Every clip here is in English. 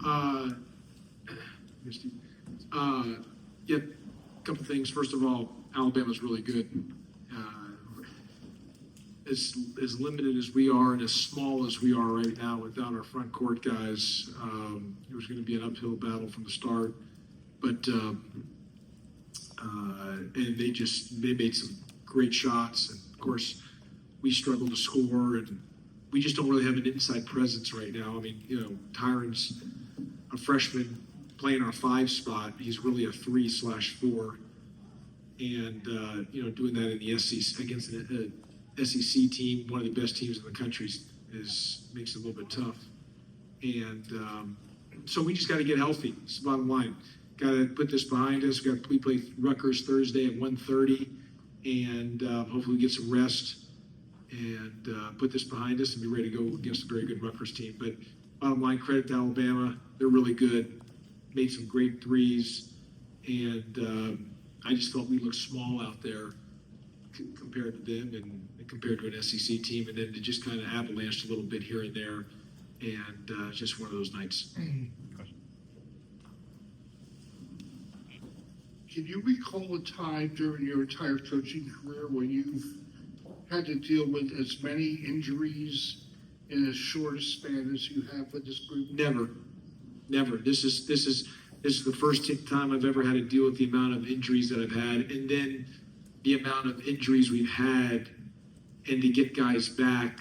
Uh, yeah, a couple things. First of all, Alabama's really good. As limited as we are and as small as we are right now without our front court guys, it was going to be an uphill battle from the start. But and they made some great shots, and of course we struggle to score, and we just don't really have an inside presence right now. I mean, Tyron's a freshman playing our 5 spot. He's really a 3/4, and doing that in the SEC against an SEC team, one of the best teams in the country, makes it a little bit tough. And so we just got to get healthy. It's the bottom line. Got to put this behind us. We play Rutgers Thursday at 1:30, and hopefully we get some rest and put this behind us and be ready to go against a very good Rutgers team. But bottom line, credit to Alabama. They're really good. Made some great threes, and I just felt we looked small out there compared to them and compared to an SEC team, and then it just kind of avalanched a little bit here and there, and just one of those nights. Can you recall a time during your entire coaching career when you've had to deal with as many injuries in as short a span as you have with this group? Never. This is the first time I've ever had to deal with the amount of injuries that I've had, and then the amount of injuries we've had, and to get guys back,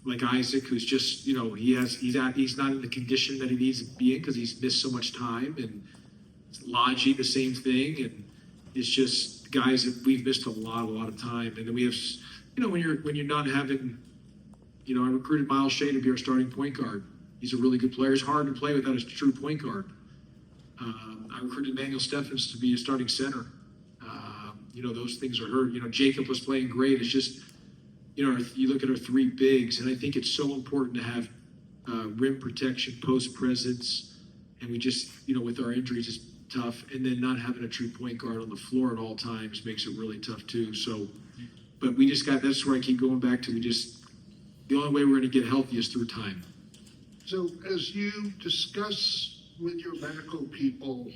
like Isaac, who's just, he's not in the condition that he needs to be in because he's missed so much time, and Logi, the same thing, and it's just guys that we've missed a lot of time, and then we have, when you're not having, I recruited Miles Shea to be our starting point guard. He's a really good player. It's hard to play without a true point guard. I recruited Manuel Steffens to be a starting center. Those things are hurt. Jacob was playing great. It's just, you look at our 3 bigs, and I think it's so important to have rim protection, post presence, and we just, with our injuries, it's tough. And then not having a true point guard on the floor at all times makes it really tough too. So, but that's where I keep going back to. The only way we're going to get healthy is through time. So as you discuss with your medical people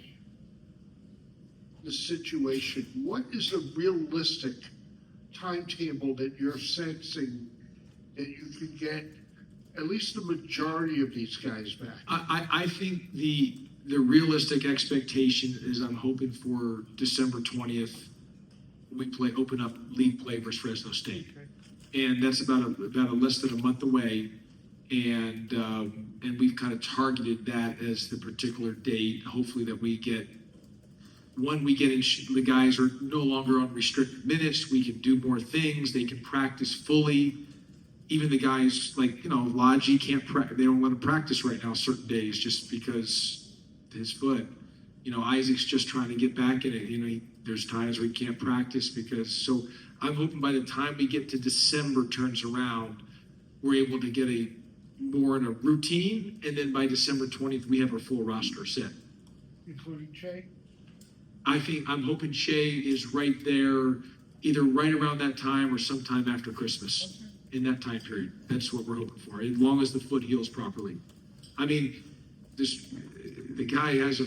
the situation, what is a realistic timetable that you're sensing that you could get at least the majority of these guys back? I think the realistic expectation is I'm hoping for December 20th we open up league play versus Fresno State, and that's about less than a month away, and we've kind of targeted that as the particular date. Hopefully that we get the guys are no longer on restricted minutes. We can do more things. They can practice fully. Even the guys like, Logi can't they don't let him practice right now certain days just because his foot. Isaac's just trying to get back in it. There's times where he can't practice so I'm hoping by the time we get to December turns around, we're able to get more in a routine, and then by December 20th, we have our full roster set. Including Shea? I'm hoping Shea is right there, either right around that time or sometime after Christmas, in that time period. That's what we're hoping for, as long as the foot heals properly. I mean, the guy has a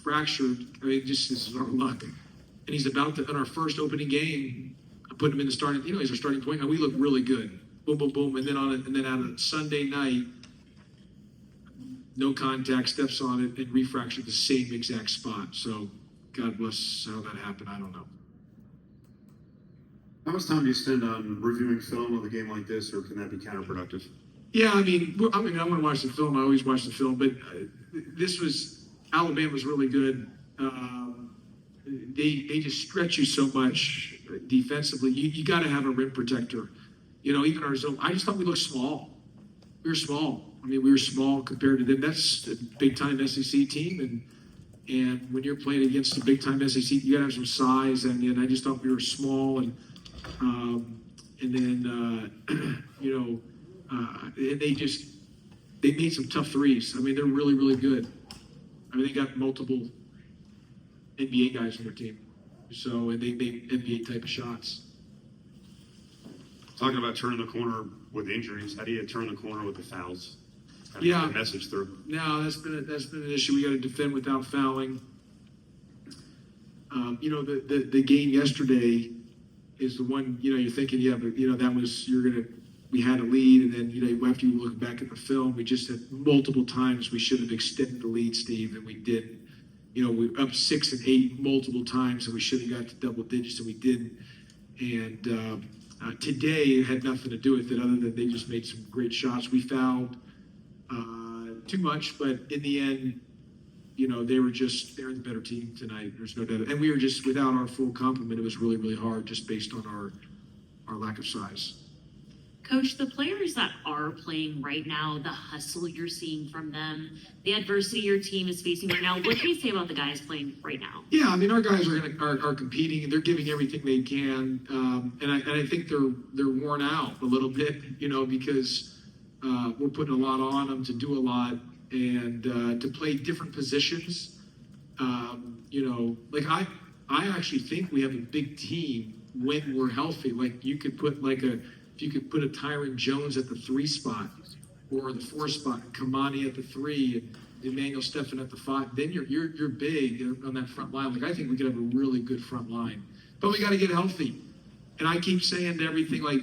fracture. This is our luck. And he's about to, in our first opening game, I put him in the starting, he's our starting point, and we look really good. Boom, boom, boom. And then on a Sunday night, no contact, steps on it, and refractured the same exact spot. So God bless how that happened. I don't know. How much time do you spend on reviewing film of a game like this, or can that be counterproductive? Yeah, I want to watch the film. I always watch the film, but Alabama's really good. They just stretch you so much defensively. You got to have a rim protector. Even our zone. I just thought we looked small. We were small. We were small compared to them. That's a big-time SEC team, and when you're playing against a big-time SEC, you got to have some size. And I just thought we were small, and then they made some tough threes. They're really, really good. They got multiple NBA guys on their team, and they made NBA type of shots. Talking about turning the corner with injuries, how do you turn the corner with the fouls? Kind of Yeah. get the message through. No, that's been an issue. We got to defend without fouling. The game yesterday is the one, you're thinking, yeah, but, that was, we had a lead, and then, after you look back at the film, we just had multiple times we should have extended the lead, Steve, and we didn't. We were up 6 and 8 multiple times, and we should have got to double digits, and we didn't. And today, it had nothing to do with it, other than they just made some great shots. We fouled too much, but in the end, they're the better team tonight. There's no doubt. And we were just, without our full complement, it was really, really hard just based on our lack of size. Coach, the players that are playing right now, the hustle you're seeing from them, the adversity your team is facing right now, what can you say about the guys playing right now? Yeah, I mean, our guys are competing, and they're giving everything they can. And I think they're worn out a little bit, because we're putting a lot on them to do a lot and to play different positions. Like I actually think we have a big team when we're healthy. Like you could put if you could put a Tyron Jones at the 3 spot or the 4 spot, Kamani at the 3, and Emmanuel Stephan at the 5, then you're big on that front line. Like I think we could have a really good front line, but we got to get healthy. And I keep saying to everything, like,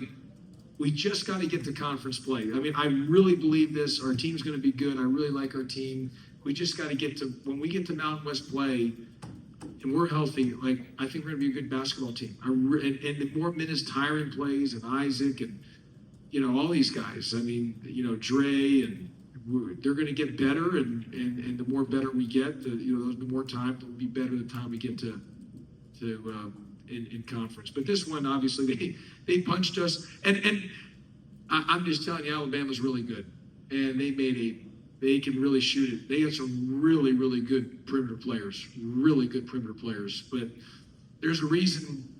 we just got to get to conference play. I mean, I really believe this. Our team's going to be good. I really like our team. We just got to get to, when we get to Mountain West play and we're healthy, like, I think we're going to be a good basketball team. And the more minutes Tyron plays and Isaac and, all these guys, I mean, Dre, and they're going to get better. And the more better we get, the more time, it'll be better the time we get to in conference. But this one, obviously, they punched us, and I'm just telling you, Alabama's really good, and they can really shoot it. They have some really, really good perimeter players, but there's a reason,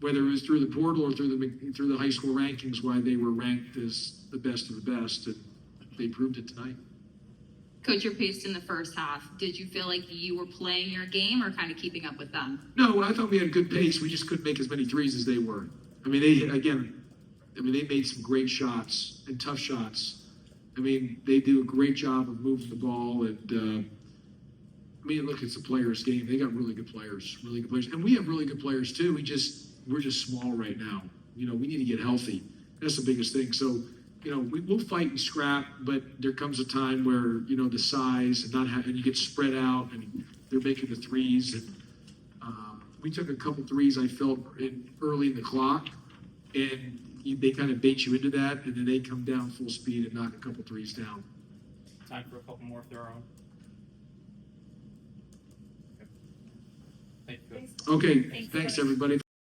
whether it was through the portal or through the high school rankings, why they were ranked as the best of the best, and they proved it tonight. Coach, you're paced in the first half. Did you feel like you were playing your game or kind of keeping up with them? No, I thought we had a good pace. We just couldn't make as many threes as they were. I mean, they made some great shots and tough shots. I mean, they do a great job of moving the ball. And, look, it's a players' game. They got really good players. And we have really good players, too. We're just small right now. We need to get healthy. That's the biggest thing. So, we'll fight and scrap, but there comes a time where, the size and you get spread out and they're making the threes. And we took a couple threes, I felt, early in the clock, and they kind of bait you into that, and then they come down full speed and knock a couple threes down. Time for a couple more if there are. Thank you. Okay, thanks everybody.